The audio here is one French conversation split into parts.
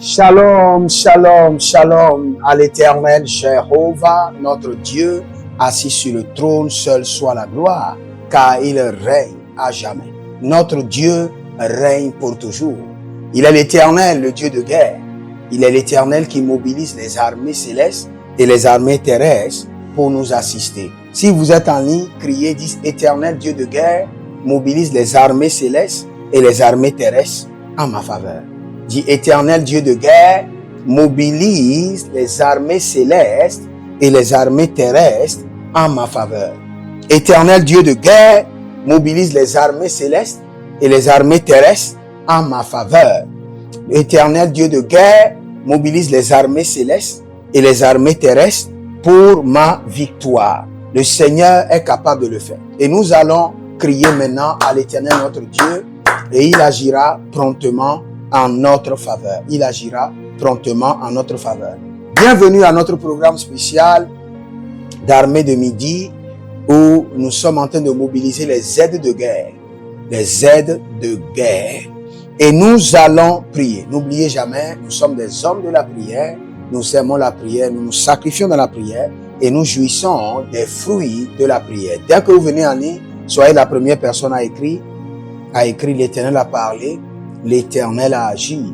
Shalom, shalom, shalom à l'Éternel Jéhovah, notre Dieu, assis sur le trône, seul soit la gloire, car il règne à jamais. Notre Dieu règne pour toujours. Il est l'Éternel, le Dieu de guerre. Il est l'Éternel qui mobilise les armées célestes et les armées terrestres pour nous assister. Si vous êtes en ligne, criez, dites Éternel Dieu de guerre, mobilise les armées célestes et les armées terrestres en ma faveur. Dit Éternel Dieu de guerre, mobilise les armées célestes et les armées terrestres en ma faveur. Éternel Dieu de guerre, mobilise les armées célestes et les armées terrestres en ma faveur. Éternel Dieu de guerre, mobilise les armées célestes et les armées terrestres pour ma victoire. Le Seigneur est capable de le faire. Et nous allons crier maintenant à l'Éternel notre Dieu et il agira promptement en notre faveur. Il agira promptement en notre faveur. Bienvenue à notre programme spécial d'Armée de Midi où nous sommes en train de mobiliser les aides de guerre. Les aides de guerre. Et nous allons prier. N'oubliez jamais, nous sommes des hommes de la prière. Nous aimons la prière, nous nous sacrifions dans la prière et nous jouissons des fruits de la prière. Dès que vous venez en ligne, soyez la première personne à écrire l'Éternel a parlé. L'Éternel a agi.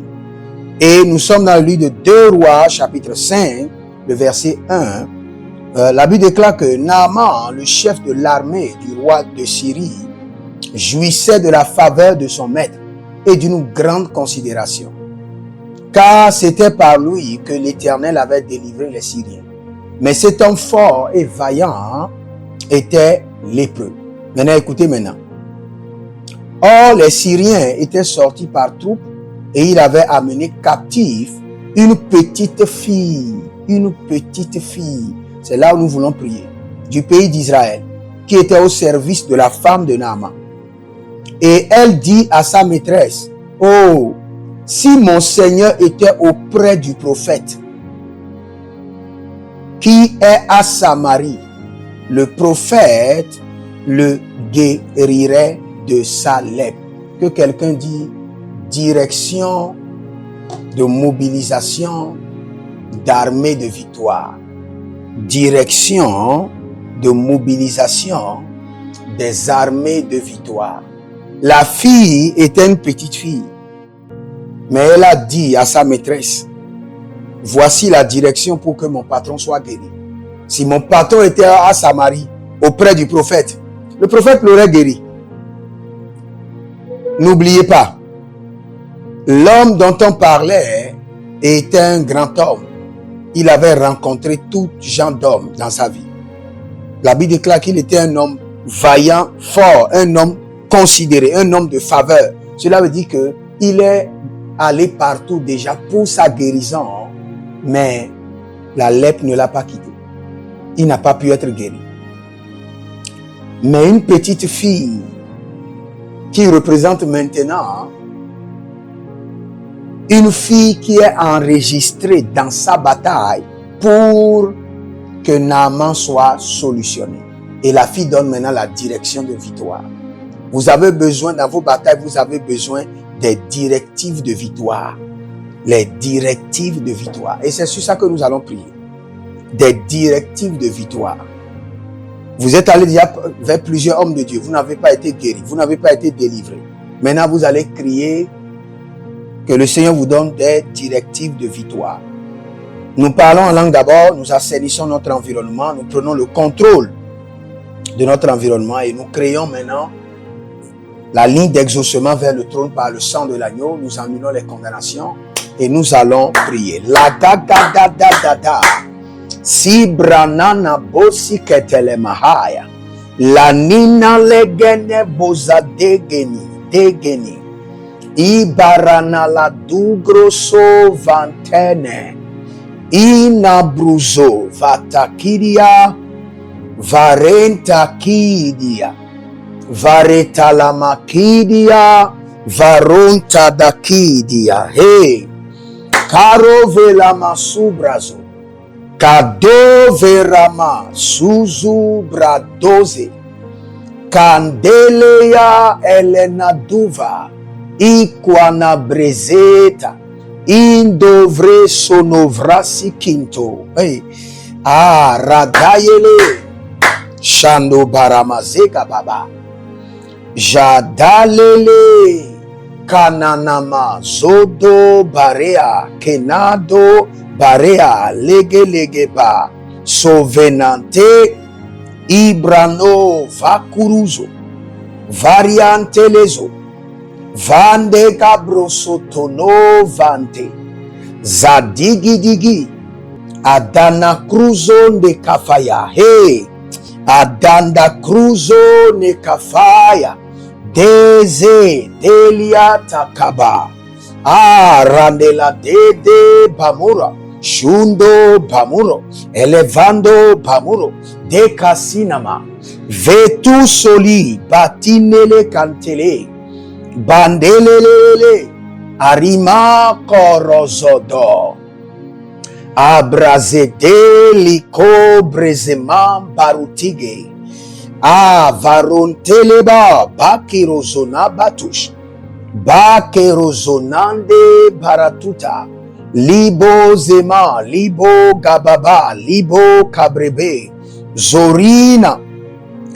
Et nous sommes dans le livre de 2 Rois, chapitre 5, le verset 1. La Bible déclare que Naaman, le chef de l'armée du roi de Syrie, jouissait de la faveur de son maître et d'une grande considération. Car c'était par lui que l'Éternel avait délivré les Syriens. Mais cet homme fort et vaillant était lépreux. Maintenant, écoutez maintenant. Or, les Syriens étaient sortis par troupes et il avait amené captif une petite fille. Une petite fille. C'est là où nous voulons prier. Du pays d'Israël, qui était au service de la femme de Naaman. Et elle dit à sa maîtresse, « Oh, si mon Seigneur était auprès du prophète, qui est à Samarie, le prophète le guérirait de sa lèpre. » Que quelqu'un dit direction de mobilisation d'armée de victoire. Direction de mobilisation des armées de victoire. La fille était une petite fille. Mais elle a dit à sa maîtresse, voici la direction pour que mon patron soit guéri. Si mon patron était à Samarie, auprès du prophète, le prophète l'aurait guéri. N'oubliez pas, l'homme dont on parlait était un grand homme. Il avait rencontré tout genre d'hommes dans sa vie. La Bible déclare qu'il était un homme vaillant, fort, un homme considéré, un homme de faveur. Cela veut dire qu'il est allé partout déjà pour sa guérison, mais la lèpre ne l'a pas quitté. Il n'a pas pu être guéri. Mais une petite fille qui représente maintenant une fille qui est enregistrée dans sa bataille pour que Naaman soit solutionné. Et la fille donne maintenant la direction de victoire. Vous avez besoin, dans vos batailles, vous avez besoin des directives de victoire. Les directives de victoire. Et c'est sur ça que nous allons prier. Des directives de victoire. Vous êtes allé déjà vers plusieurs hommes de Dieu. Vous n'avez pas été guéri. Vous n'avez pas été délivré. Maintenant, vous allez crier que le Seigneur vous donne des directives de victoire. Nous parlons en langue d'abord. Nous assainissons notre environnement. Nous prenons le contrôle de notre environnement et nous créons maintenant la ligne d'exaucement vers le trône par le sang de l'agneau. Nous annulons les condamnations et nous allons prier. La da da da da da da. Si branana bosi ketele mahaya. La nina legene boza degeni. Ibarana la dugroso vantene. Inabruzo vatakiria. Varenta kidia. Vareta la makidia. Varonta da kidia. Hey. Karo vela masubrazo. Kado verama suzu bradoze. Candeleya elena duva. Ikwana brezeta. Indovre sonovrasi quinto. Hey. Ah, radayele. Shando baramazeka baba. Jadalele. Kananama zodo barea. Kenado barea. Lege lege ba. Sovenante. Ibrano vakuruzo. Variantelezo. Vande cabrosotono vante. Zadigi digi. Adana cruzo ne kafaya. Hey. Adanda cruzo ne kafaya. Deze delia takaba. Ah, randela dede bamura. Shundo bamuro. Elevando bamuro. De casinama. Vetu soli batinele cantele. Bandelele. Arima corozodo. Abrazede liko brezeman barutige. Varonteleba bakirozona batush. Bakerozonande baratuta. Libo zema, libo gababa, libo kabrebe. Zorina.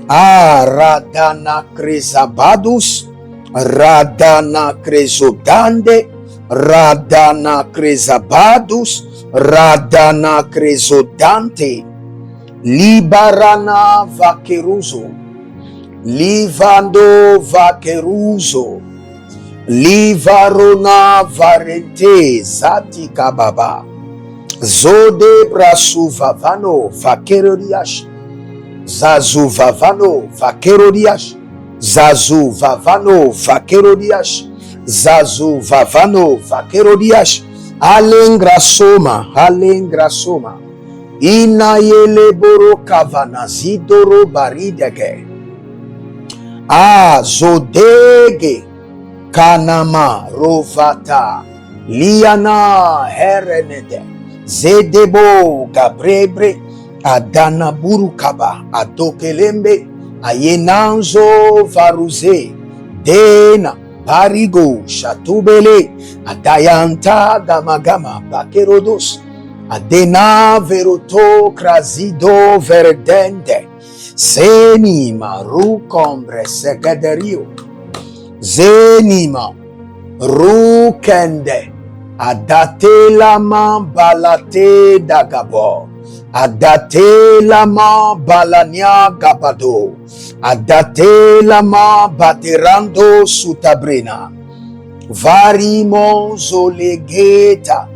Radana krezabadus. Radana krezodande. Radana krezabadus. Radana crezodante, libarana vaqueruzo, livando vaqueruzo, livarona varente zati kababa, zode brasu vavano vaquerodiash, zazu vavano vaquerodiash, zazu vavano vaquerodiash, zazu vavano vaquerodiash. Alengrasoma, alengrasoma. Inayele boro kavana zidoro baridege. Zodege kanama rovata liana herenede zedebo gabrebre adana burukaba adokelembe ayenanzo varuze dena Barigo, Shatubele, Adayanta, Gamagama, Bakerodos, Adena, Veroto, Krasido, Verdente, Senima, Rucombre, Segaderio, Zenima, Rukende, Adate lama balate dagabo, Adate lama balania gabado, Adate lama baterando sutabrina, Varimon zolegeta,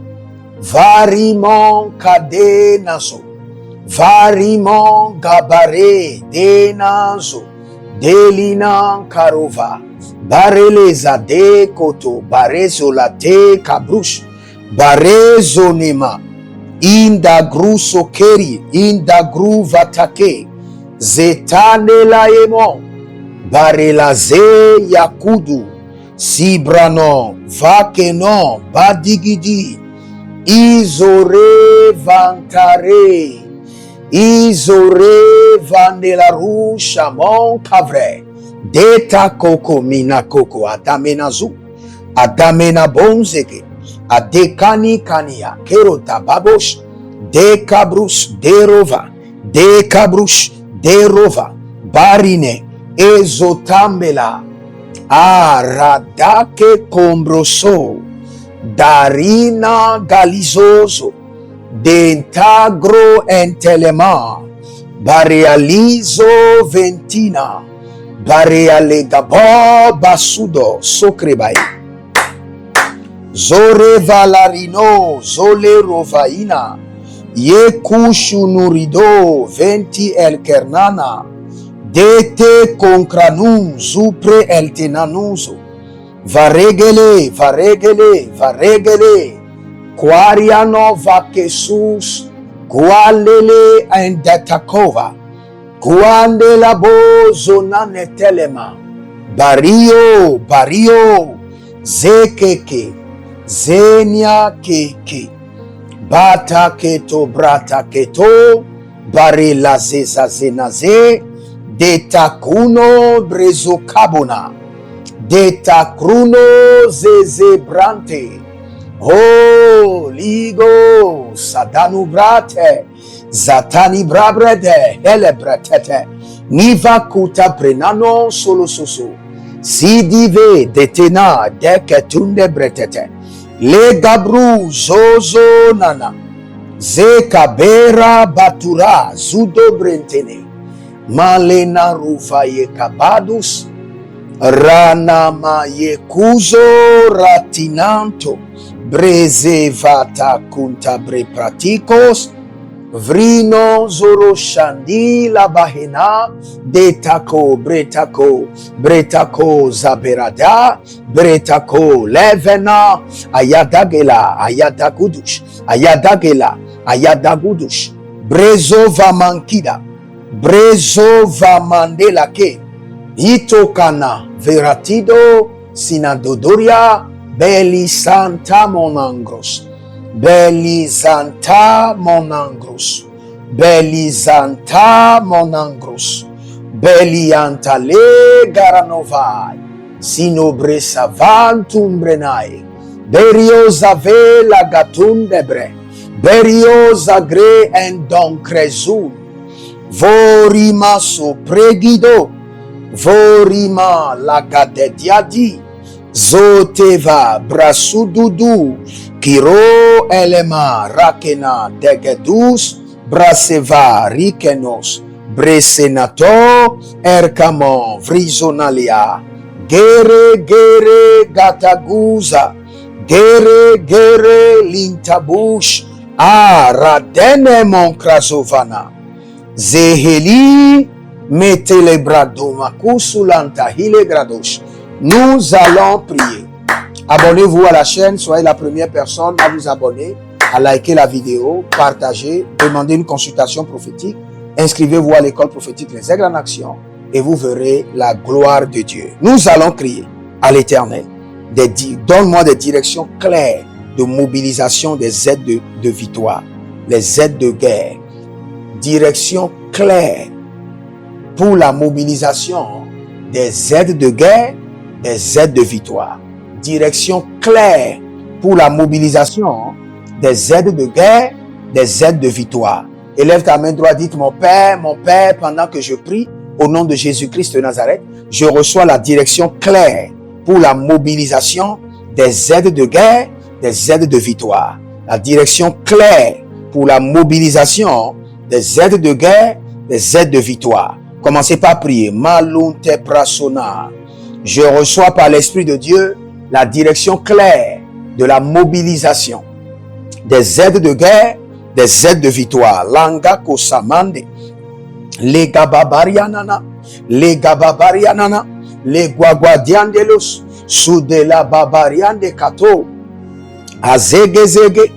Varimon cadenazo, Varimon gabare denazo, Delina karova, Bareleza de koto, Barezola te kabrush, Barezonema, Inda gruso keri, Inda gru vatake, Zetane laemo, Barelaze yakudu, Sibrano, Vakeno, Badigidi, Izore vantare, Izore vanela rusha mon kavre, Deta koko mina koko adamenazu, adamena bonzeke, adekani kania, kerota babosh, dekabrus derova, dekabrus derova, barine, ezotambela, radake combroso, darina galizoso, dentagro entelema, barealizo ventina, barealegabo basudo socrebai, zore valarino, zole rovaina, Yekushunurido venti el kernana, dete concranum supre el tenanuso, varegele, varegele, varegele, quariano vakesus, qualele endetakova, quande la bozonane telema, bario, bario, zekeke, zenia keke, bata keto brata keto, barela zeza zenaze, detakuno brezo kabona, detakruno zeze brante, Holy Ghost, Sadanu brate, Zatani brabrede, hele bretete, Niva kuta prenano solo soso, Sidive detena deketunde bretete, Le gabru zozo nana, Zekabera batura zudo brentene, Malena rufaye kabadus, Ranama yekuzo ratinanto, Breze vata kunta bre pratikos, Vrino zoro shandi la bahena, Detako bretako zaberada, Bretako levena, ayadagudush, Brezo vamankida, Brezo vamandela ke, Itokana veratido sinadodoria, Beli santa monangros, Beli zanta monangros, Beli zanta monangros, Beli antale garanovai, Sinobre savantum brenai, Berio zave la gatundebre, Berio zagre en don crezun, Vorima sopregido, Vorima la gadediadi, Zoteva brasududu, Kiro elema rakena degedus, Braseva rikenos, Bresenato erkamo vrizonalia, Gere gataguza, Gere lintabush, Radene monkrazovana, Zeheli metelebrado kusulanta hilegradosh. Nous allons prier. Abonnez-vous à la chaîne, soyez la première personne à vous abonner, à liker la vidéo, partager, demandez une consultation prophétique, inscrivez-vous à l'école prophétique Les Aigles en Action et vous verrez la gloire de Dieu. Nous allons crier à l'Éternel. Donne-moi des directions claires de mobilisation des aides de victoire, les aides de guerre. Direction claire pour la mobilisation des aides de guerre, des aides de victoire. Direction claire pour la mobilisation des aides de guerre, des aides de victoire. Élève ta main droite, dites mon Père, pendant que je prie, au nom de Jésus-Christ de Nazareth, je reçois la direction claire pour la mobilisation des aides de guerre, des aides de victoire. La direction claire pour la mobilisation des aides de guerre, des aides de victoire. Commencez par prier. Malunte prasona. Je reçois par l'Esprit de Dieu la direction claire de la mobilisation des aides de guerre, des aides de victoire. Langa kosamande. Les gababarianana. Les gababarianana. Les guaguadiandelos. Soudela babariande kato. Azegezege.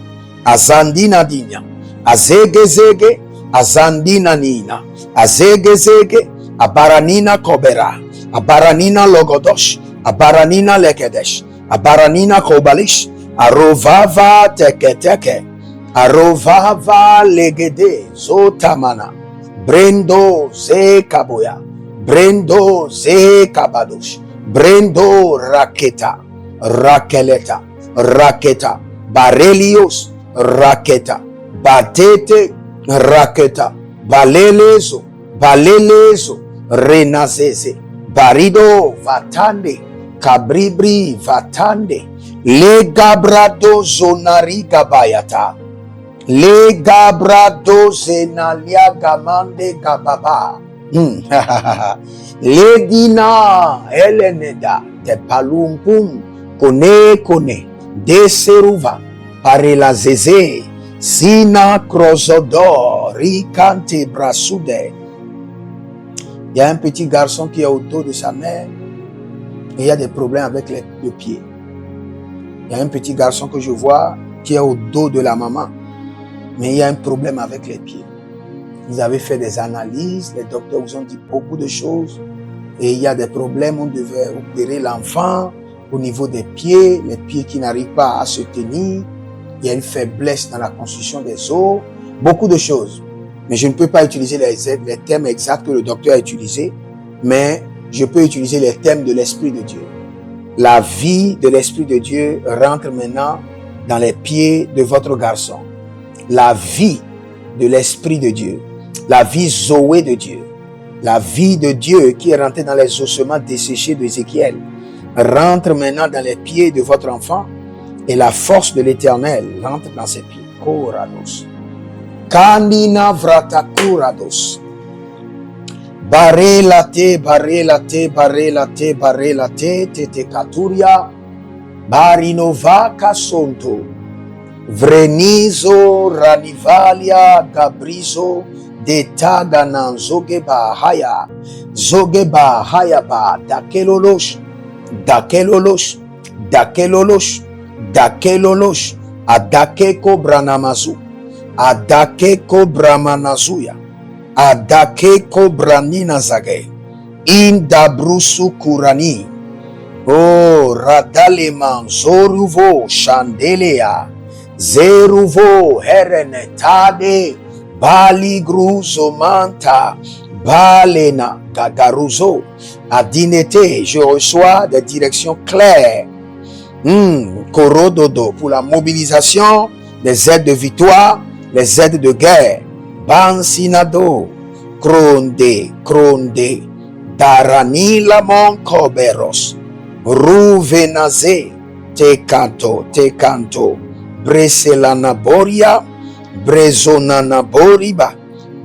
Azandina dinya. Azegezege. Azandina nina. Azegezege. Abaranina kobera. Abaranina logodosh, Abaranina lekedesh, Abaranina kobalish, Arovava teke, Arovava legede, Zotamana, Brendo ze kaboya, Brendo ze kabadosh, Brendo raketa, Raketa, Barelios, Raketa, Batete, Raketa, Balelezo, Renazeze, Barido vatande, Kabribri vatande, Le gabrado zonari gabayata, Le gabrado zenalia gamande gababa, Le dina eleneda, Te palumpum, kone, De seruva, Parela zeze, Sina crozodor, Ricante brasude. Il y a un petit garçon qui est au dos de sa mère et il y a des problèmes avec le pied. Il y a un petit garçon que je vois qui est au dos de la maman, mais il y a un problème avec les pieds. Vous avez fait des analyses, les docteurs vous ont dit beaucoup de choses et il y a des problèmes. On devait opérer l'enfant au niveau des pieds, les pieds qui n'arrivent pas à se tenir. Il y a une faiblesse dans la construction des os, beaucoup de choses. Mais je ne peux pas utiliser les termes exacts que le docteur a utilisés, mais je peux utiliser les termes de l'Esprit de Dieu. La vie de l'Esprit de Dieu rentre maintenant dans les pieds de votre garçon. La vie de l'Esprit de Dieu, la vie Zoé de Dieu, la vie de Dieu qui est rentrée dans les ossements desséchés d'Ézéchiel, rentre maintenant dans les pieds de votre enfant et la force de l'Éternel rentre dans ses pieds. Korados. Kanina Vratakurados. Barelate, barelate, barelate, barelate, tete katuria, barinova kasonto, vrenizo ranivalia gabrizo, detaganan zogeba haya ba, dakelolosh, dakelolosh, dakelolosh, dakelolosh, adakeko branamazu, adakeko bramanazuya, adakeko branina zage, indabrusu kurani, oh radaleman zoruvo chandelea, zeruvo herenetade, bali gruzo manta, balena gagaruzo, adinete, je reçois des directions claires. Korododo pour la mobilisation des aides de victoire, les aides de guerre. Bansinado, Kronde, Kronde, Daranila Monkoberos, Ruvenaze, Te canto, Breselana Boria, Brezonana Boriba,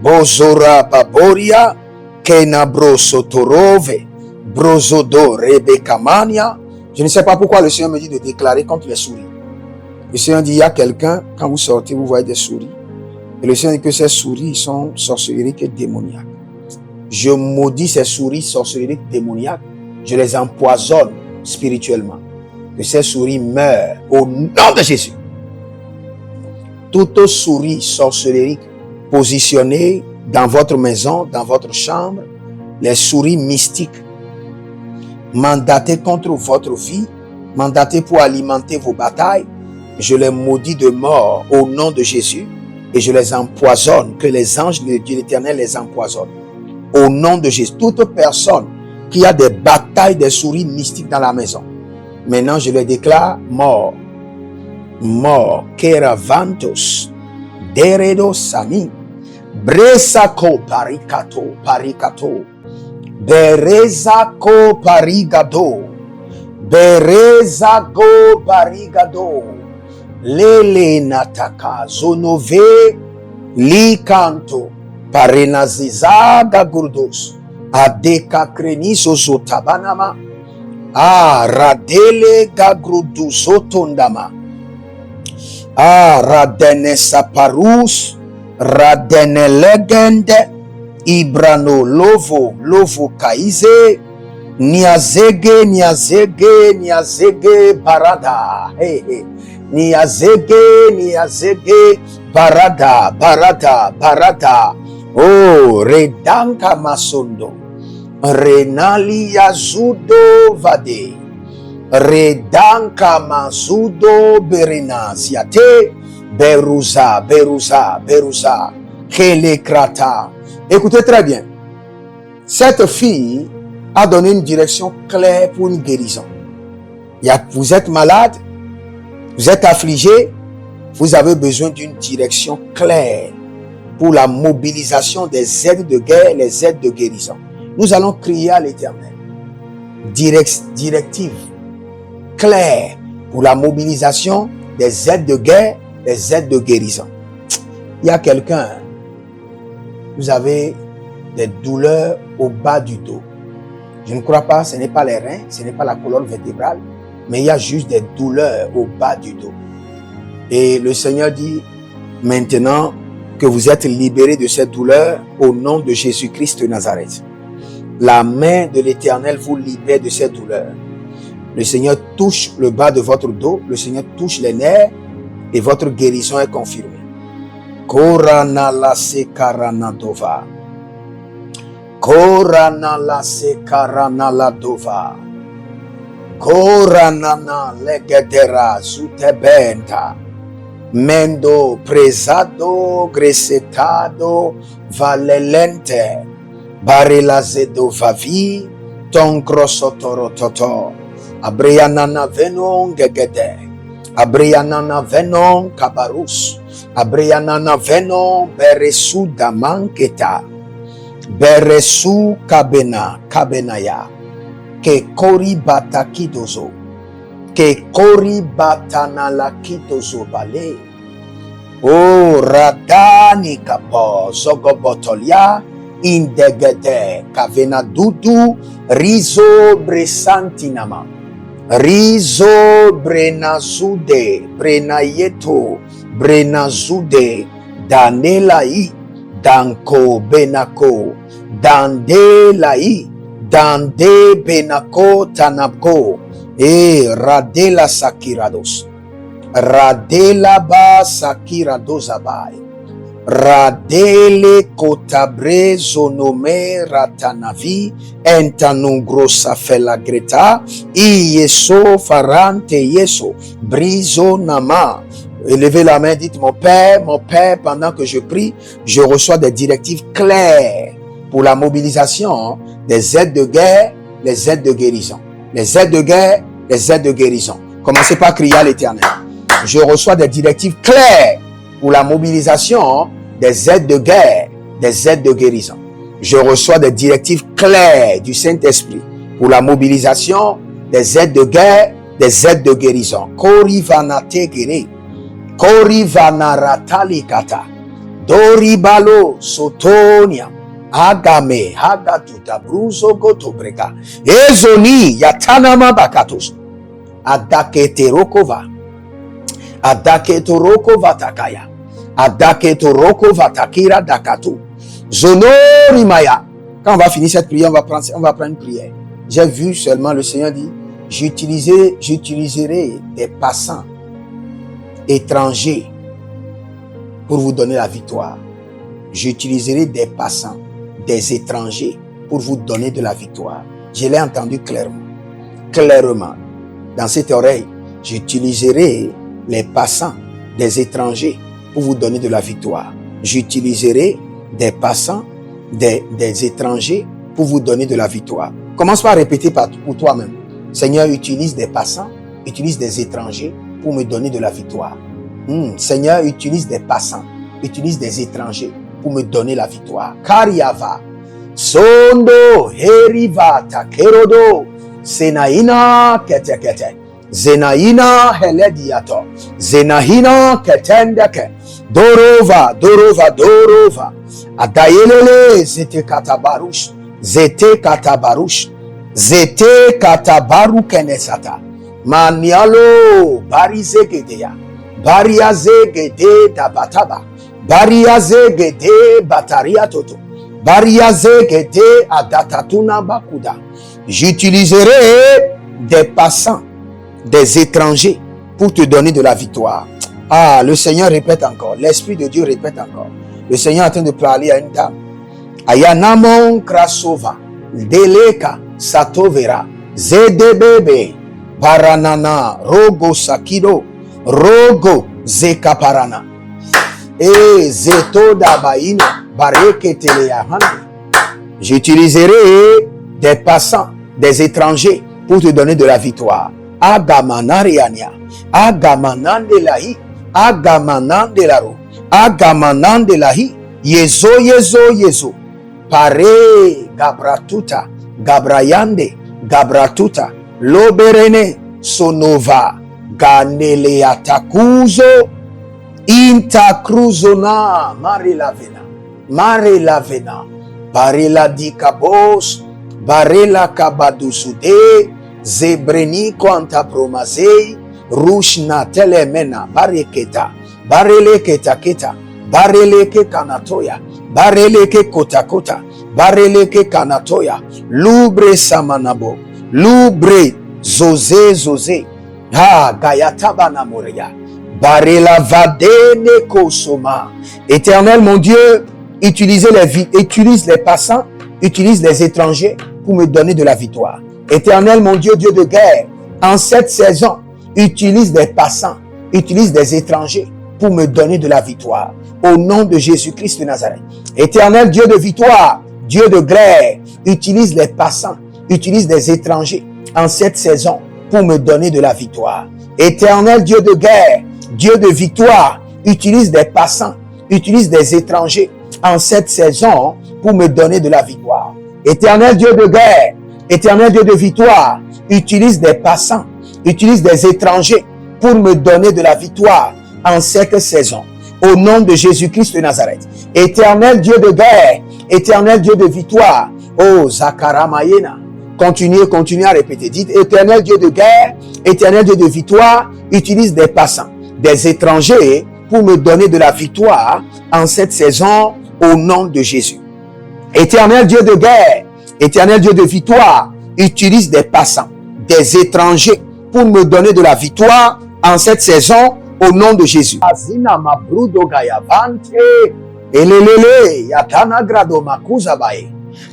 Bozora Baboria, Kenabro Sotorove, Brozodo Rebekamania. Je ne sais pas pourquoi le Seigneur me dit de déclarer contre les souris. Le Seigneur dit, il y a quelqu'un, quand vous sortez, vous voyez des souris. Et le Seigneur dit que ces souris sont sorceriques et démoniaques. Je maudis ces souris sorceriques démoniaques. Je les empoisonne spirituellement. Que ces souris meurent au nom de Jésus. Toutes souris sorceriques positionnées dans votre maison, dans votre chambre, les souris mystiques, mandatées contre votre vie, mandatées pour alimenter vos batailles, je les maudis de mort au nom de Jésus et je les empoisonne, que les anges de Dieu l'Éternel les empoisonnent. Au nom de Jésus, toute personne qui a des batailles des souris mystiques dans la maison, maintenant je les déclare morts. Mort, Keravantos, Deredo Sami, Bresako Parikato, Berezako Parigado, Berezako Parigado, Lele Nataka, Zonove, Likanto, Parenazizaga Gurdos, Adeka Kreniso Zotabanama, Radele Gagruduzotondama, Radene Saparus, Radene Legende, Ibrano Lovo Kaize, Niazege Barada, Niazege Barada, oh Redanka Masondo, Renali Yazudo Vade, Redanka Mazudo Berenaziate, Beruza, Kelekrata. Écoutez très bien. Cette fille a donné une direction claire pour une guérison. Vous êtes malade, vous êtes affligé, vous avez besoin d'une direction claire pour la mobilisation des aides de guerre, les aides de guérison. Nous allons crier à l'Éternel. Directive claire pour la mobilisation des aides de guerre, des aides de guérison. Il y a quelqu'un, vous avez des douleurs au bas du dos. Je ne crois pas, ce n'est pas les reins, ce n'est pas la colonne vertébrale, mais il y a juste des douleurs au bas du dos. Et le Seigneur dit, maintenant que vous êtes libérés de cette douleur, au nom de Jésus-Christ de Nazareth, la main de l'Éternel vous libère de cette douleur. Le Seigneur touche le bas de votre dos, le Seigneur touche les nerfs et votre guérison est confirmée. Korana la sekarana dova. Korana la sekarana la dova. Korana na legedera zutebenta. Mendo prezado gresetado valelente. Barelazedo vavi ton grosotoro toto. Abreyanana venon gegede. Abrianana venon kabarus. Abrianana venon beresu damanketa. Beresu kabenaya. Ke kori batakidozo. Ke kori batanalakidozo bale. O radani kapo zogobotolia indegede kavena dudu rizo bresantinama. Rizo brenazude brenayeto brenazude danelai danko benako dandelai dande benako tanako radela sakirados radela ba sakirados abai radele kotabre zonome ratanavi entanungrosa fela greta yeso farante yeso briso nama. Élevez la main, dites mon Père, pendant que je prie, je reçois des directives claires pour la mobilisation des aides de guerre, les aides de guérison. Les aides de guerre, les aides de guérison. Commencez par crier à l'Éternel. Je reçois des directives claires pour la mobilisation des aides de guerre, des aides de guérison. Je reçois des directives claires du Saint-Esprit pour la mobilisation des aides de guerre, des aides de guérison. Korivanate gere, korivanaratalikata, doribalo sotonia, agame, hagatuta, bruzo gotobreka, ezoni, yatanama bakatos, adaketerokova, adaketoroko takaya. Adaketoroko vatakira dakatu. Zonorimaya. Quand on va finir cette prière, on va prendre une prière. J'ai vu seulement le Seigneur dit, j'utiliserai des passants étrangers pour vous donner la victoire. J'utiliserai des passants, des étrangers pour vous donner de la victoire. Je l'ai entendu clairement. Clairement. Dans cette oreille, j'utiliserai les passants, des étrangers pour vous donner de la victoire. J'utiliserai des passants, des étrangers pour vous donner de la victoire. Commence par répéter pour toi-même. Seigneur, utilise des passants, utilise des étrangers pour me donner de la victoire. Seigneur, utilise des passants, utilise des étrangers pour me donner la victoire. Kariava, Sondo, Heriva, Takerodo, Senaina, Kete Kete. Zenaina helediato, Zenahina ketendeke, Dorova, Adayelele, Zete katabarush, Zete katabaru kenesata, Manialo, Barizegedea, Bariazegede dabataba, Bariazegede bataria toto, Bariazegede adatatuna bakuda. J'utiliserai des passants, des étrangers pour te donner de la victoire. Ah, le Seigneur répète encore. L'Esprit de Dieu répète encore. Le Seigneur est en train de parler à une dame. Ayanamon krasova, deleka satovera, zedebebe, baranana, rogo sakido, rogo zekaparana. Et zeto dabaina, bareke teleyahane. J'utiliserai des passants, des étrangers pour te donner de la victoire. Agamanariania, Agamanandelahi, Agamanandelaro, Agamanandelahi, Yezo, Pare, Gabratuta, Gabrayande, Gabratuta, Loberene, Sonova, Ganeleatakuzo, Intakruzona, Marelavena, Barela dikabos, Barela kabadusude, Zebreni kwanta promazei, Rushna telemena, Bareketa, Bareleketa keta, Bareleke kanatoya, Bareleke kotakota, Bareleke kanatoya, Lubre samanabo, Lubre zoze, Gayataba moreya, Barela vadene kosoma. Éternel mon Dieu, utilise les passants, utilise les étrangers pour me donner de la victoire. Éternel mon Dieu, Dieu de guerre, en cette saison, utilise des passants, utilise des étrangers pour me donner de la victoire. Au nom de Jésus-Christ de Nazareth. Éternel Dieu de victoire, Dieu de guerre, utilise les passants, utilise des étrangers en cette saison pour me donner de la victoire. Éternel Dieu de guerre, Dieu de victoire, utilise des passants, utilise des étrangers en cette saison pour me donner de la victoire. Éternel Dieu de guerre, Éternel Dieu de victoire, utilise des passants, utilise des étrangers pour me donner de la victoire en cette saison. Au nom de Jésus-Christ de Nazareth. Éternel Dieu de guerre, Éternel Dieu de victoire. Oh, Zakaramayena. Continuez à répéter. Dites, Éternel Dieu de guerre, Éternel Dieu de victoire, utilise des passants, des étrangers pour me donner de la victoire en cette saison au nom de Jésus. Éternel Dieu de guerre, Éternel Dieu de victoire, utilise des passants, des étrangers pour me donner de la victoire en cette saison au nom de Jésus. Azina mabrudo gayavante elelele yatana grado makuzabae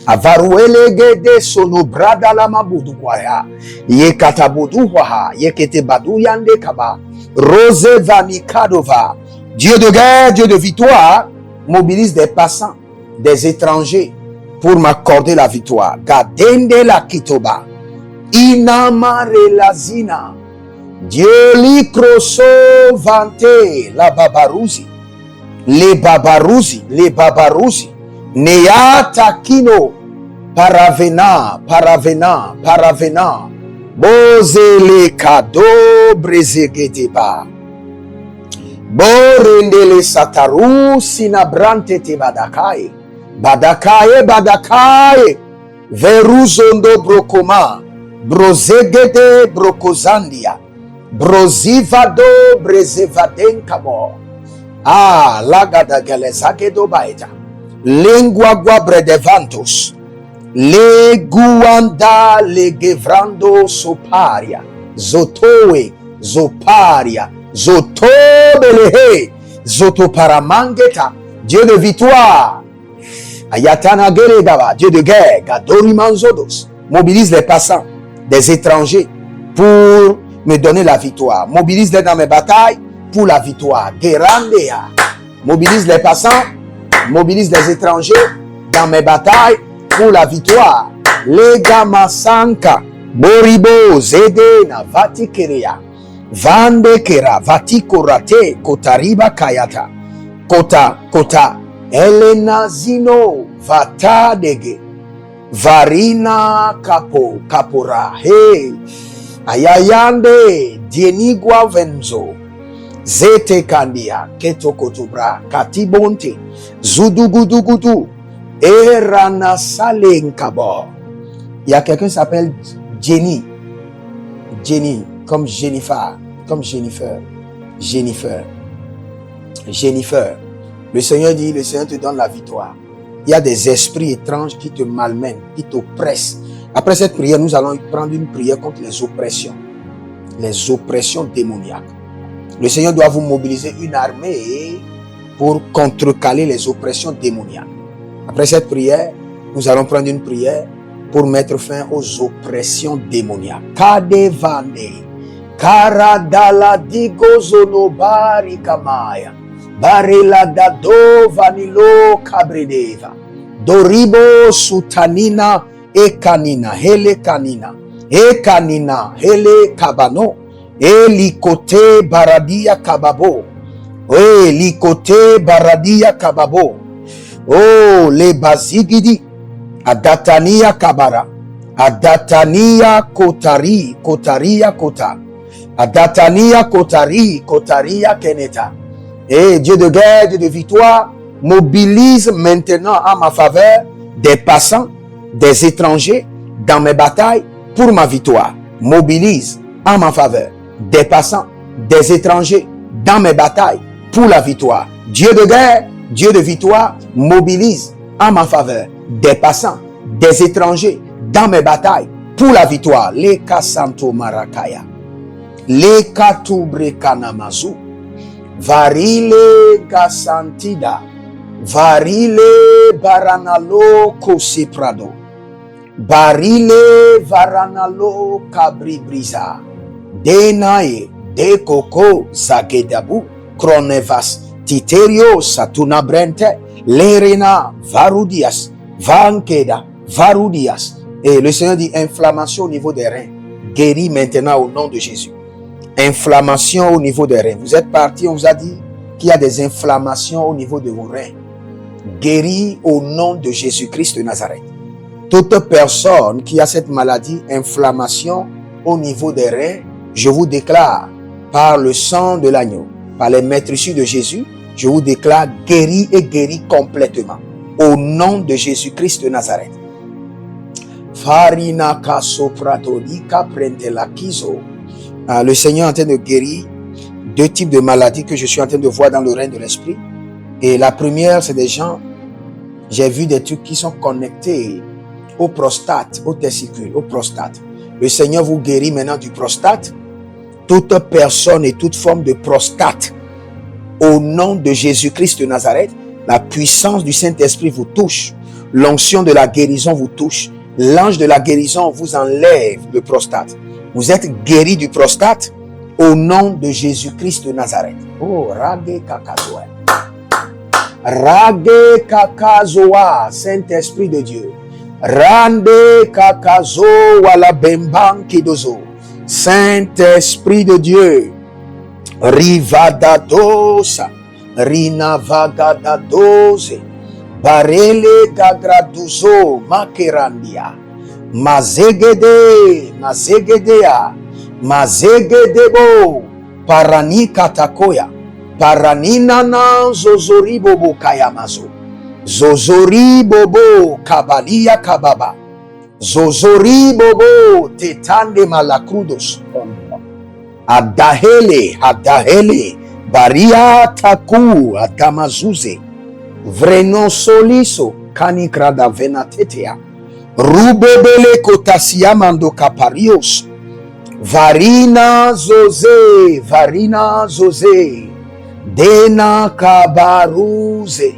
avaruele gede sono brada la mabudu kwaya yekatabudu waha yekete badu yande kaba rose vanikadova. Dieu de guerre, Dieu de victoire, mobilise des passants, des étrangers pour m'accorder la victoire. Gadende la kitoba inamare lazina. Dieu li crosso vante la babaruzi, les babaruzi, neata kino, paravena, boze le kado brezegedeba, borende le sataru sinabrante te badakaye, veruzondo brokoma, brozegede brokozandia, brozivado brezevaden kabo. Ah, lagada galezagedo baeta. Lenguagua bredevantos. Leguanda legevrando soparia. Zotoe, zoparia. Zotobelehe. Zotoparamangeta. Dieu de victoire. Ayatana geregava. Dieu de guerre. Gadori manzodos. Mobilise les passants, des étrangers pour me donner la victoire. Mobilise-les dans mes batailles pour la victoire. Gerandea. Mobilise les passants, mobilise les étrangers dans mes batailles pour la victoire. Lega masanka. Boribo zedena vatikerea. Vandekera vatikorate kotariba kayata. Kota. Elena zino vatadege. Varina kapora. Hey. Ayayande dienigwa venzo zete kandia keto kotubra katibonte zudugudugudu erana salenkabo. Il y a quelqu'un qui s'appelle Jenny, comme Jennifer. Le Seigneur dit, le Seigneur te donne la victoire. Il y a des esprits étranges qui te malmènent, qui t'oppressent. Après cette prière, nous allons prendre une prière contre les oppressions démoniaques. Le Seigneur doit vous mobiliser une armée pour contrecaler les oppressions démoniaques. Après cette prière, nous allons prendre une prière pour mettre fin aux oppressions démoniaques. Kadevande, karadala digozono bari kamaya, barela dado vanilo kabredeva, doribo sutanina. Ekanina, hele kabano, likote baradia kababo, likote baradia kababo, le bazigidi, adatania kabara, adatania kotaria kota, adatania kotaria keneta. Dieu de guerre, Dieu de victoire, mobilise maintenant en ma faveur des passants, des étrangers dans mes batailles pour ma victoire. Mobilise en ma faveur des passants, des étrangers dans mes batailles pour la victoire. Dieu de guerre, Dieu de victoire, mobilise en ma faveur des passants, des étrangers dans mes batailles pour la victoire. Les Kasanto Marakaya, les Katubre Kanamazu, Varile Gasantida, Varile Baranalo Kosiprado, Barile Varanalo Kabribriza, Denae, Dekoko Zagedabu, Kronevas, Titerio Satuna Brente, Lerena Varudias, Vankeda, Varudias. Et le Seigneur dit inflammation au niveau des reins. Guéris maintenant au nom de Jésus. Inflammation au niveau des reins. Vous êtes parti, on vous a dit qu'il y a des inflammations au niveau de vos reins. Guéris au nom de Jésus-Christ de Nazareth. Toute personne qui a cette maladie, inflammation au niveau des reins, je vous déclare, par le sang de l'agneau, par les maîtresses de Jésus, je vous déclare guéri et guéri complètement. Au nom de Jésus-Christ de Nazareth. Le Seigneur est en train de guérir 2 types de maladies que je suis en train de voir dans le règne de l'esprit. Et la première, c'est des gens, j'ai vu des trucs qui sont connectés au prostate, au testicule, au prostate. Le Seigneur vous guérit maintenant du prostate. Toute personne et toute forme de prostate, au nom de Jésus-Christ de Nazareth, la puissance du Saint-Esprit vous touche. L'onction de la guérison vous touche. L'ange de la guérison vous enlève le prostate. Vous êtes guéri du prostate au nom de Jésus-Christ de Nazareth. Oh, Rage Kakazoa. Rage Kakazoa, Saint-Esprit de Dieu. Rande Kakazoa la Bemban Kidozo. Saint-Esprit de Dieu. Rivadadosa. Rinavagadadoze. Barele gagraduzo makerandia. Mazegede, mazegedea, mazegedebo, parani katakoya, paranina na zozori bobo kayamazo, zozori bobo kabalia kababa, zozori bobo tetande malakrudos, adahele, adahele, baria taku, adamazuze, vreno soliso, kanikrada venatetea, Rubebele kotasia mando kaparios. Varina zoze, varina zoze. Dena kabaruze.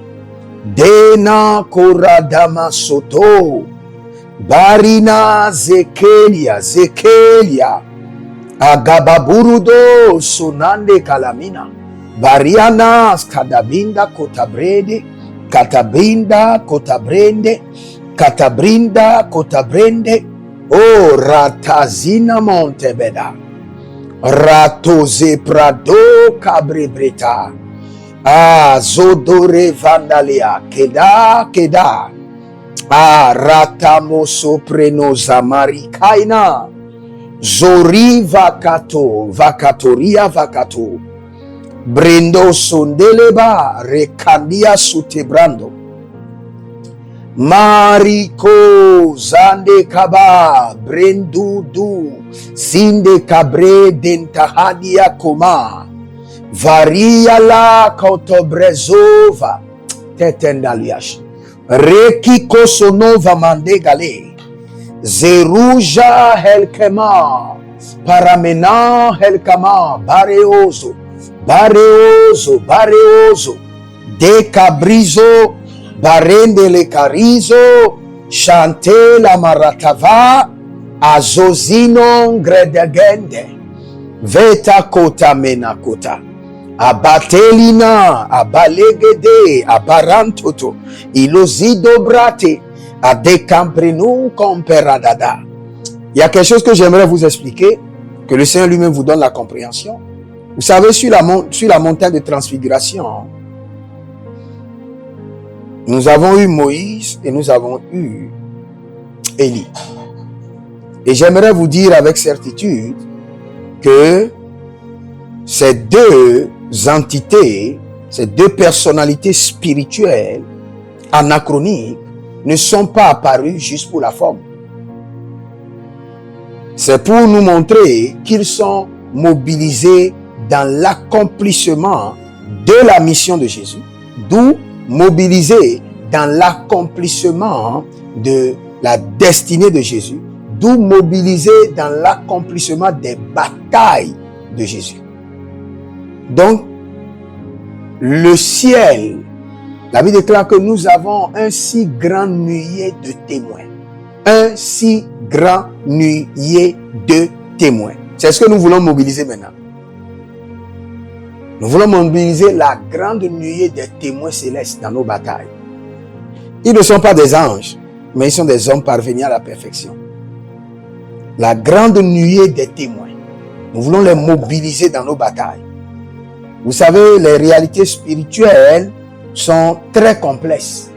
Dena koradama soto. Barina zekelia, zekelia. Agababurudo sonande kalamina. Bariana skadabinda kotabrede. Katabinda kotabrende. Katabrinda, kotabrende, oh ratazina montebeda, ratoze prado cabrebreta, zodore vandalia, keda, ratamoso prenosa marikaina, zori vakatoria vakato, brendo sondeleba, recandia sutebrando, Mariko zande kaba brendudu sinde kabre dentahadia koma varia la kotobrezova tetendaliash reki kosonova mandegale zeruja helkema paramena helkama bareozo decabrizo Barende le carizo, chante la maratava, azozino gredegende, veta kota mena kota, abatelina, abalegede, abarantoto, ilozido brate, adecamprenu comperadada. Il y a quelque chose que j'aimerais vous expliquer, que le Seigneur lui-même vous donne la compréhension. Vous savez, sur la montagne de transfiguration, nous avons eu Moïse et nous avons eu Élie. Et j'aimerais vous dire avec certitude que ces 2 entités, ces 2 personnalités spirituelles anachroniques ne sont pas apparues juste pour la forme. C'est pour nous montrer qu'ils sont mobilisés dans l'accomplissement de la mission de Jésus, d'où mobilisés dans l'accomplissement de la destinée de Jésus, d'où mobilisés dans l'accomplissement des batailles de Jésus. Donc, le ciel, la Bible déclare que nous avons un si grand nuée de témoins. Un si grand nuée de témoins. C'est ce que nous voulons mobiliser maintenant. Nous voulons mobiliser la grande nuée des témoins célestes dans nos batailles. Ils ne sont pas des anges, mais ils sont des hommes parvenus à la perfection. La grande nuée des témoins. Nous voulons les mobiliser dans nos batailles. Vous savez, les réalités spirituelles sont très complexes.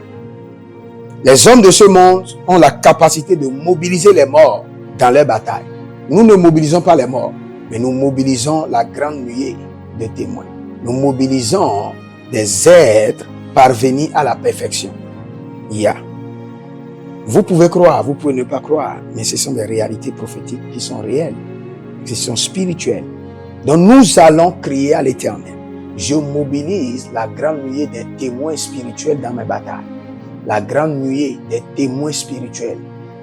Les hommes de ce monde ont la capacité de mobiliser les morts dans leurs batailles. Nous ne mobilisons pas les morts, mais nous mobilisons la grande nuée de témoins. Nous mobilisons des êtres parvenus à la perfection. Vous pouvez croire, vous pouvez ne pas croire, mais ce sont des réalités prophétiques qui sont réelles, qui sont spirituelles. Donc nous allons crier à l'Éternel. Je mobilise la grande nuée des témoins spirituels dans mes batailles. La grande nuée des témoins spirituels.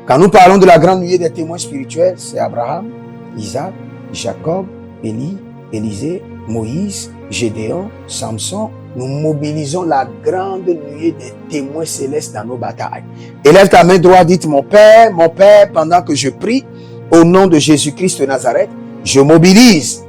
Quand nous parlons de la grande nuée des témoins spirituels, c'est Abraham, Isaac, Jacob, Élie, Élisée, Moïse, Gédéon, Samson. Nous mobilisons la grande nuée des témoins célestes dans nos batailles. Élève ta main droite, dites mon Père, pendant que je prie, au nom de Jésus-Christ de Nazareth, je mobilise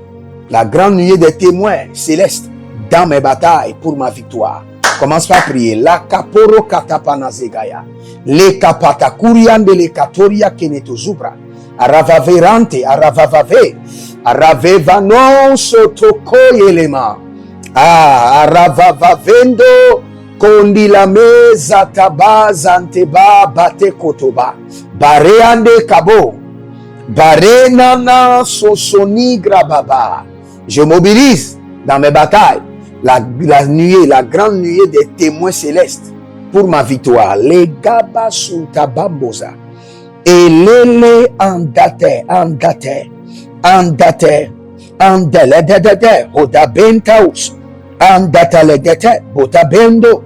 la grande nuée des témoins célestes dans mes batailles pour ma victoire. Commence par prier. La kaporo katapanazegaya. Le kapata kuriande le katoria keneto zubra. Aravaverante, aravavave. Aravevano sotokoyelema. Aravavavendo kondilame zataba zanteba bate kotoba. Bareande kabo. Barenana sosoni grababa. Je mobilise dans mes batailles la nuée, la grande nuée des témoins célestes pour ma victoire. Les gaba suntabamboza. Et lele andate, andeledede, odabentaus, andataledete, botabendo,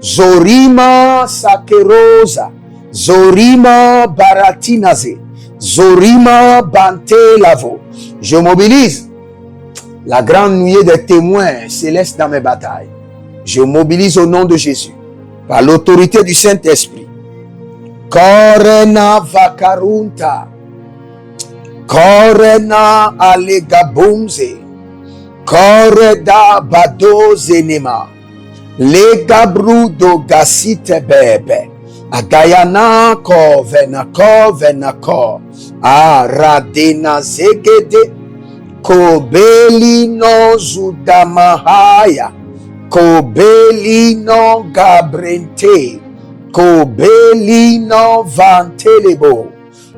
zorima sakerosa, zorima baratinaze, zorima bantelavo. Je mobilise la grande nuée des témoins célestes dans mes batailles. Je mobilise au nom de Jésus, par l'autorité du Saint-Esprit. Korena vakarunta, korena alegabunze, koreda badozenema, legabrudo gasite bebe, agayana kovenako, aradena zegede, Kobelino Zudamahaya, Kobelino Gabrente, Kobelino Vantelebo,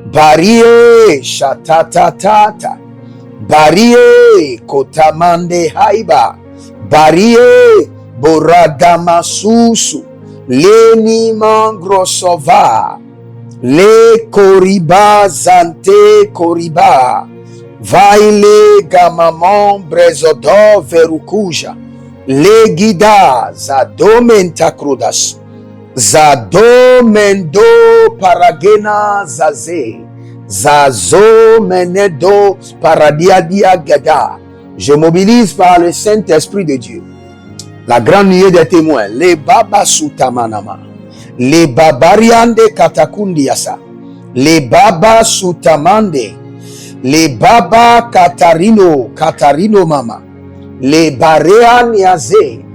Barie Shatatatata, Barie Kotamande Haiba, Barie Boradamasusu, Leni Mangrosova, Le Koriba Zante Koriba, Vaile gamamon brezodo verukuja. Le gida zadomenta krudas. Zadomendo paragena zaze. Zazo menedo paradiadia gada. Je mobilise par le Saint-Esprit de Dieu la grande nuée des témoins. Les baba sutamanama. Les babariande katakundiasa. Les baba sutamande. Les baba Katarino mama, les barea niaze,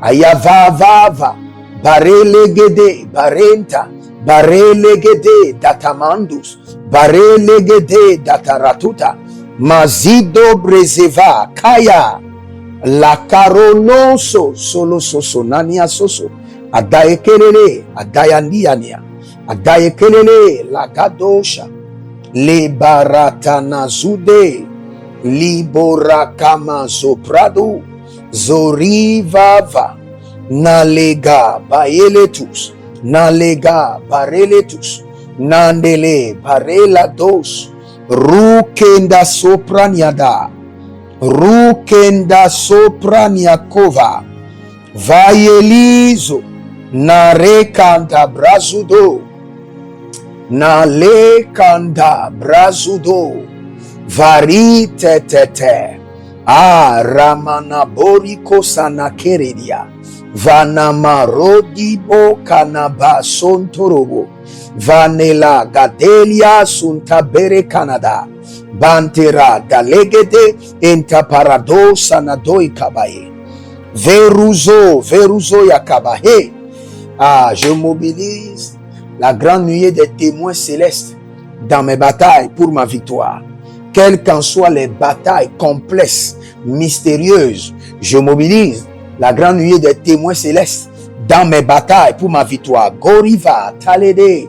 ayavava, bare legede, barenta, bare legede, datamandus, bare legede, dataratuta, mazido brezeva, kaya, la caronoso, solo soso, nania soso, adayekelele, adayandiania, adayekelele, la gadosha, Le baratanazude, liborakama zoprado, zorivava, nalega baeletus, nalega bareletus, nandele barela dos, rukenda sopraniada, rukenda sopraniakova, vayelizo, narekanta brazudo, na le kanda brazudo varite tete ramana boriko sanakeredia vanamarodibo kanaba sontorobo vanela gadelia suntabere Canada bantera dalegede enta parado sanadoi kabaye veruzo yakabahe. Je mobilise la grande nuée des témoins célestes dans mes batailles pour ma victoire. quelles qu'en soient les batailles complexes, mystérieuses, je mobilise la grande nuée des témoins célestes dans mes batailles pour ma victoire. Goriva, Talede,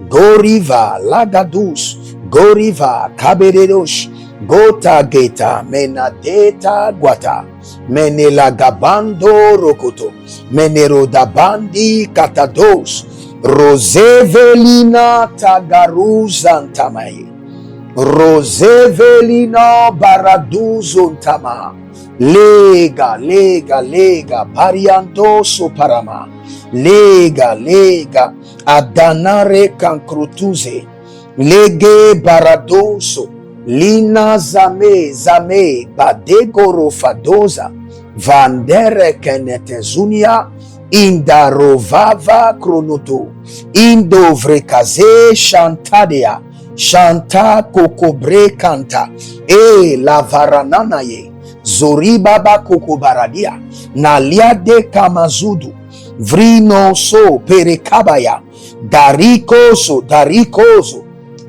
Goriva, Lagadus, Goriva, Kaberedosh, Gota Geta, Menadeta Guata, Menelagabando Rokoto, Menerodabandi Katados, Rosevelina Tagaruzantamae, Rosevelina Baraduzantama, Lega, Lega, Lega, Pariantoso Parama, Lega, Lega, Adanare Cancrutuze, Lege Baradoso, Lina Zame, Zame, Badegoro Fadoza, Vandere Kenetezunia, Indarovava Kronoto, Indovrekaze Shantadea, Shanta Kokobre Kanta, E la Varananaye, Zoribaba Kokobaradia, Nalia de Kamazudu, Vrino so Perekabaya, Darikoso, Darikoso,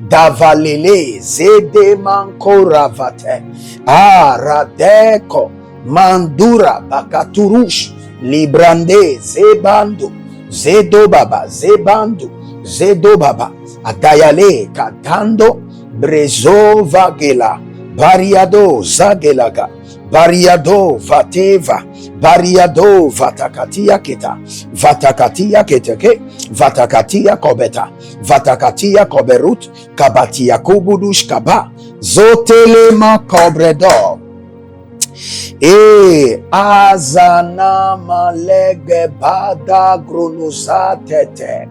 Davalele, Zede Mankoravate, Aradeko, Mandura, Bakaturush, Librande, Zebando, Zedobaba, Zebando, Zedobaba, Adayale, Katando, Brezo Vagela, Bariado, Zagelaga, Bariado, Vateva, Bariado, Vatakatia Keta, Vatakatia Keteke, Vatakatia Kobeta, Vatakatia Koberut, Kabatia Kubudush Kaba, Zotelema Kobredor, E Azanama Lege Bada Gronozatete,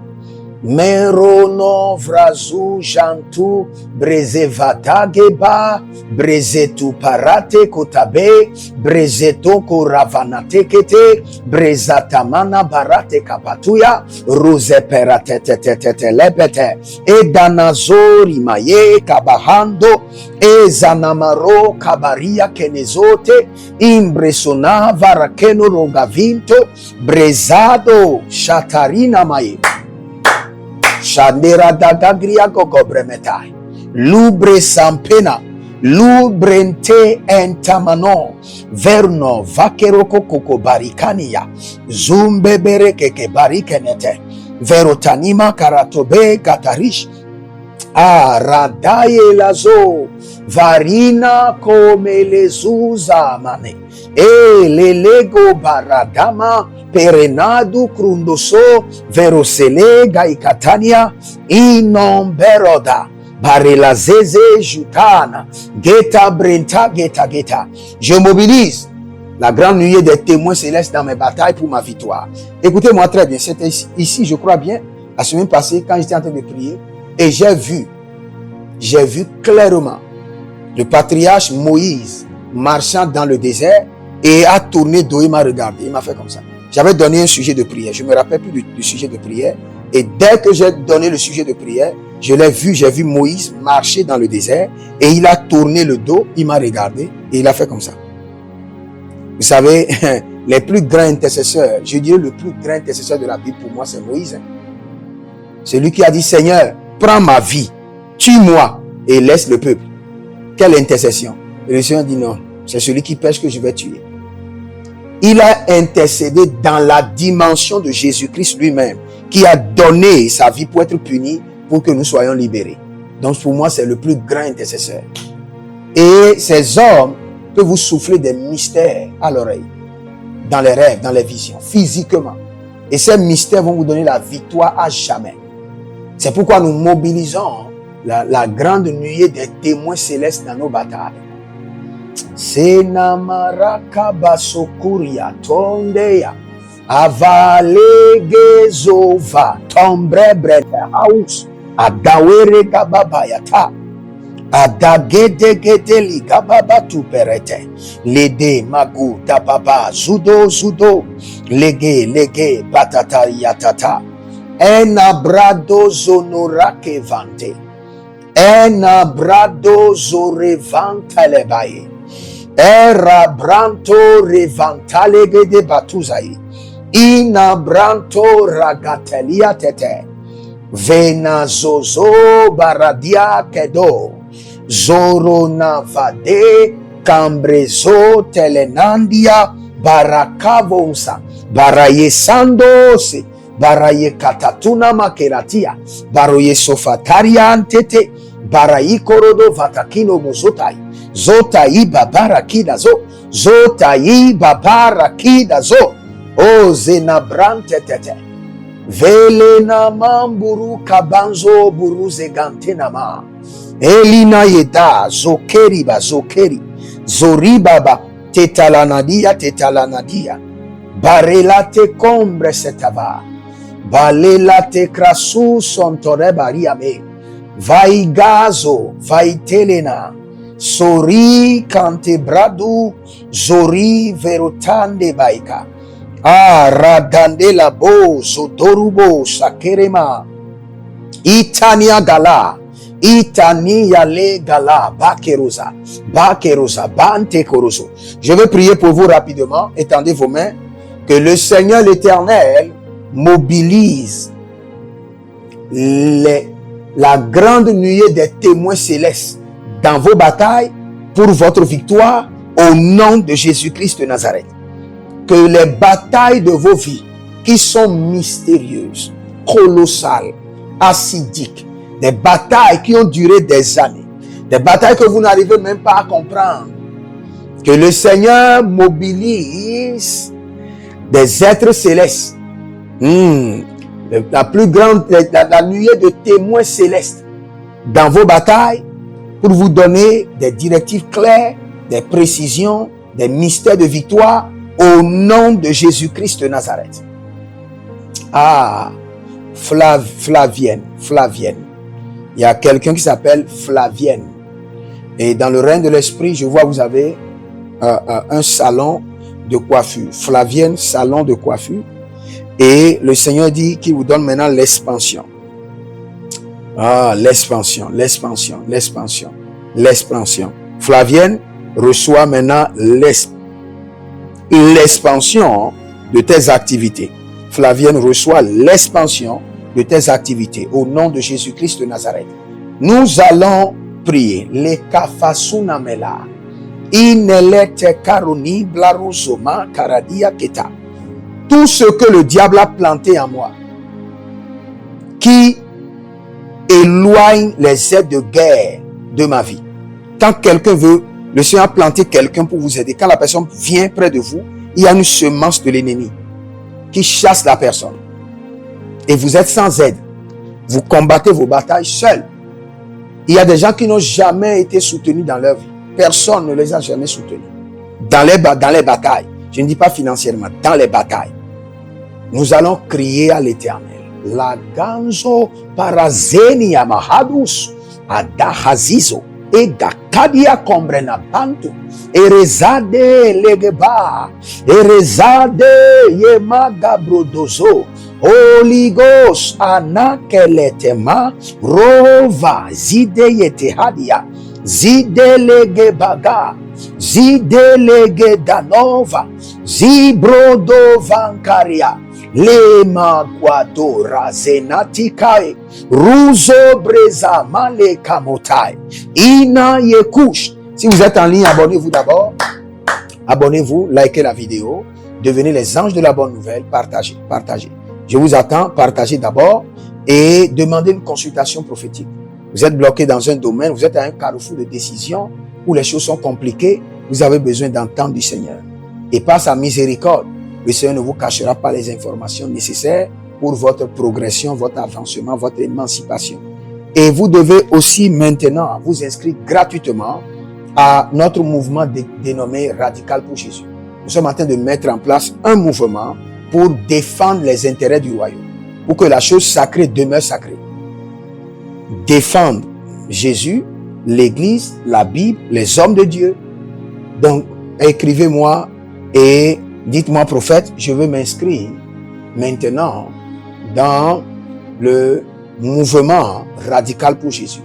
Merono Vrazu Jantu Brezevatageba Brezetu Parate Kotabe Brezeto Koravanate Kete Brezatamana Barate Kapatuya Rose Peratete Lepete Edanazori Maye Kabahando Ezanamaro Kabaria Kenezote Imbresona Varakeno Rogavinto Brezado Shatarina Maye Shandera dagagria gogobremetai. Lubre sampena. Lubrente entamano. Verno vakeroko koko barikania. Zumbebere keke barikenete. Verotanima karatobe gatarish. Radaye lazo. Varina come le zuzamane. Le lego baradama. Perenadu krundoso verosele gaikatania inomberoda barela zeze jutana geta brenta geta geta. Je mobilise la grande nuée des témoins célestes dans mes batailles pour ma victoire. Écoutez-moi très bien, c'était ici, je crois bien, la semaine passée quand j'étais en train de prier et j'ai vu clairement le patriarche Moïse marchant dans le désert et a tourné dos, il m'a regardé, il m'a fait comme ça. J'avais donné un sujet de prière. Je ne me rappelle plus du sujet de prière. Et dès que j'ai donné le sujet de prière, j'ai vu Moïse marcher dans le désert et il a tourné le dos, il m'a regardé et il a fait comme ça. Vous savez, les plus grands intercesseurs, je dirais le plus grand intercesseur de la Bible pour moi, c'est Moïse. C'est lui qui a dit, Seigneur, prends ma vie, tue-moi et laisse le peuple. Quelle intercession? Et le Seigneur dit non, c'est celui qui pêche que je vais tuer. Il a intercédé dans la dimension de Jésus-Christ lui-même, qui a donné sa vie pour être puni, pour que nous soyons libérés. Donc pour moi, c'est le plus grand intercesseur. Et ces hommes peuvent vous souffler des mystères à l'oreille, dans les rêves, dans les visions, physiquement. Et ces mystères vont vous donner la victoire à jamais. C'est pourquoi nous mobilisons la grande nuée des témoins célestes dans nos batailles. Senamaraka basokuria tondeya avalegezova tombrebrete house adawere gababayata adagedegedeli gababa tuperete lede magu dababa zudo lege batata yatata enabrado zonorake vante enabrado zorevante lebaye Era branto revantaleghe de batuzai. Ina branto ragatelia tete. Vena zozo baradia kedo. Zorona vade, cambrezo telenandia, barakavonsa, baraye sandose, baraye katatuna makeratia, baroye sofatarian tete, barayi korodo vatakino muzotai, zotai babarakida zo, zotai babarakida zo, o zenabrante tete, velena mamburu kabanzo buruze gantenama, elina yeda zokeriba zokeri, zoribaba tetalanadia, barelate combre setava, balelate krasu sontorebariame, vaigazo vaitelena, sori kante bradu, zori verotande baika, radande la bo zodorubo sakerema, itania gala, itania le gala, bakerosa, bante koroso. Je vais prier pour vous rapidement. Étendez vos mains. Que le Seigneur l'Éternel mobilise la grande nuée des témoins célestes dans vos batailles pour votre victoire au nom de Jésus-Christ de Nazareth. Que les batailles de vos vies qui sont mystérieuses, colossales, acidiques, des batailles qui ont duré des années, des batailles que vous n'arrivez même pas à comprendre, que le Seigneur mobilise des êtres célestes, la plus grande, la nuée de témoins célestes dans vos batailles pour vous donner des directives claires, des précisions, des mystères de victoire au nom de Jésus-Christ de Nazareth. Flavienne. Il y a quelqu'un qui s'appelle Flavienne. Et dans le règne de l'esprit, je vois vous avez un salon de coiffure. Flavienne, salon de coiffure. Et le Seigneur dit qu'il vous donne maintenant l'expansion. L'expansion. Flavienne reçoit maintenant l'expansion de tes activités. Flavienne reçoit l'expansion de tes activités au nom de Jésus-Christ de Nazareth. Nous allons prier. Les kafasunamela. Inelete karoni blarosoma karadia keta. Tout ce que le diable a planté en moi, qui éloigne les aides de guerre de ma vie. Quand quelqu'un veut, le Seigneur a planté quelqu'un pour vous aider. Quand la personne vient près de vous, il y a une semence de l'ennemi qui chasse la personne. Et vous êtes sans aide. Vous combattez vos batailles seuls. Il y a des gens qui n'ont jamais été soutenus dans leur vie. Personne ne les a jamais soutenus. Dans les batailles. Je ne dis pas financièrement, dans les batailles. Nous allons crier à l'Éternel. La ganzo parazenia mahadus adahazizo egakadia kombrena pantu erezade legeba erezade yemaga brodozo Holy Ghost anakeletema rova zide yetehadia zidelege baga zidelege danova zibrodo vankaria lema kwadora zenatikae ruzo breza male kamotai ina yekush. Si vous êtes en ligne, abonnez-vous d'abord. Abonnez-vous, likez la vidéo, devenez les anges de la bonne nouvelle, partagez. Je vous attends, partagez d'abord et demandez une consultation prophétique. Vous êtes bloqué dans un domaine, vous êtes à un carrefour de décision où les choses sont compliquées, vous avez besoin d'entendre du Seigneur. Et par sa miséricorde, le Seigneur ne vous cachera pas les informations nécessaires pour votre progression, votre avancement, votre émancipation. Et vous devez aussi maintenant vous inscrire gratuitement à notre mouvement dénommé Radical pour Jésus. Nous sommes en train de mettre en place un mouvement pour défendre les intérêts du royaume, pour que la chose sacrée demeure sacrée. Défendre Jésus, l'Église, la Bible, les hommes de Dieu. Donc, écrivez-moi et dites-moi, prophète, je veux m'inscrire maintenant dans le mouvement Radical pour Jésus.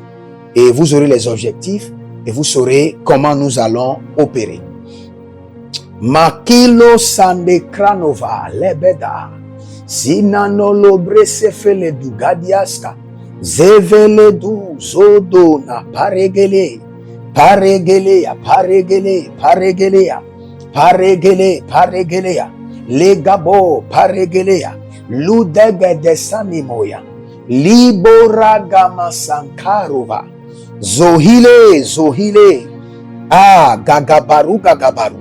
Et vous aurez les objectifs et vous saurez comment nous allons opérer. Makilo sande kranova lebeda sinano lobre sefele du gadiaska zevele du zodo na paregele Paregelea, paregele, paregelea, paregele, paregelea, legabo, paregelea, ludege de sanimoya, liboragama sankarova, zohile, zohile, gagabaru, gagabaru,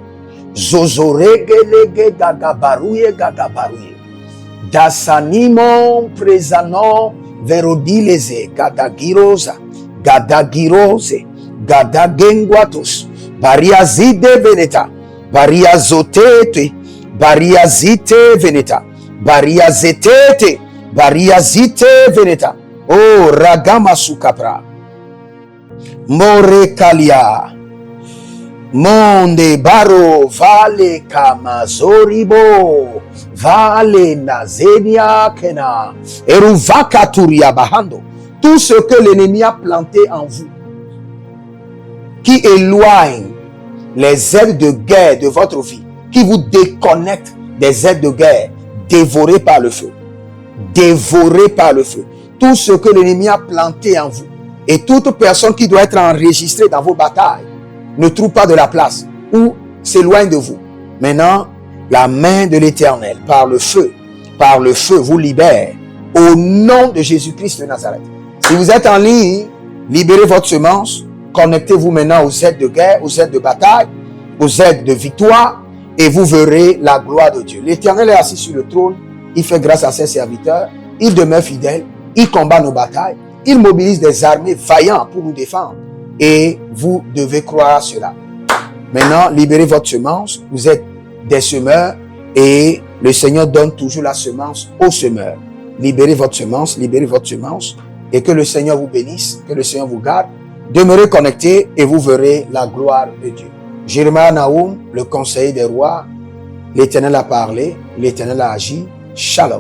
zozoregelege, gagabaruye, gagabaruye, dasanimon, presanon, verodileze, gadagirosa, gadagirose, Gadagengwatos, Bariazide Veneta, Bariazotete, Bariazite Veneta, Bariazetete, Bariazite Veneta, Oh Ragama Sukapra, More Kalia, Monde Baro, Vale Kamazoribo, Vale Nazenia Kena, Eruvakaturia Bahando, tout ce que l'ennemi a planté en vous, qui éloigne les aides de guerre de votre vie, qui vous déconnecte des aides de guerre, dévorées par le feu. Dévorées par le feu. Tout ce que l'ennemi a planté en vous, et toute personne qui doit être enregistrée dans vos batailles, ne trouve pas de la place ou s'éloigne de vous. Maintenant, la main de l'Éternel, par le feu, vous libère au nom de Jésus-Christ de Nazareth. Si vous êtes en ligne, libérez votre semence. Connectez-vous maintenant aux aides de guerre, aux aides de bataille, aux aides de victoire, et vous verrez la gloire de Dieu. L'Éternel est assis sur le trône, il fait grâce à ses serviteurs, il demeure fidèle, il combat nos batailles, il mobilise des armées vaillantes pour nous défendre. Et vous devez croire à cela. Maintenant, libérez votre semence, vous êtes des semeurs, et le Seigneur donne toujours la semence aux semeurs. Libérez votre semence, et que le Seigneur vous bénisse, que le Seigneur vous garde. Demeurez connectés et vous verrez la gloire de Dieu. Jérémie Naoum, le conseiller des rois, l'Éternel a parlé, l'Éternel a agi. Shalom.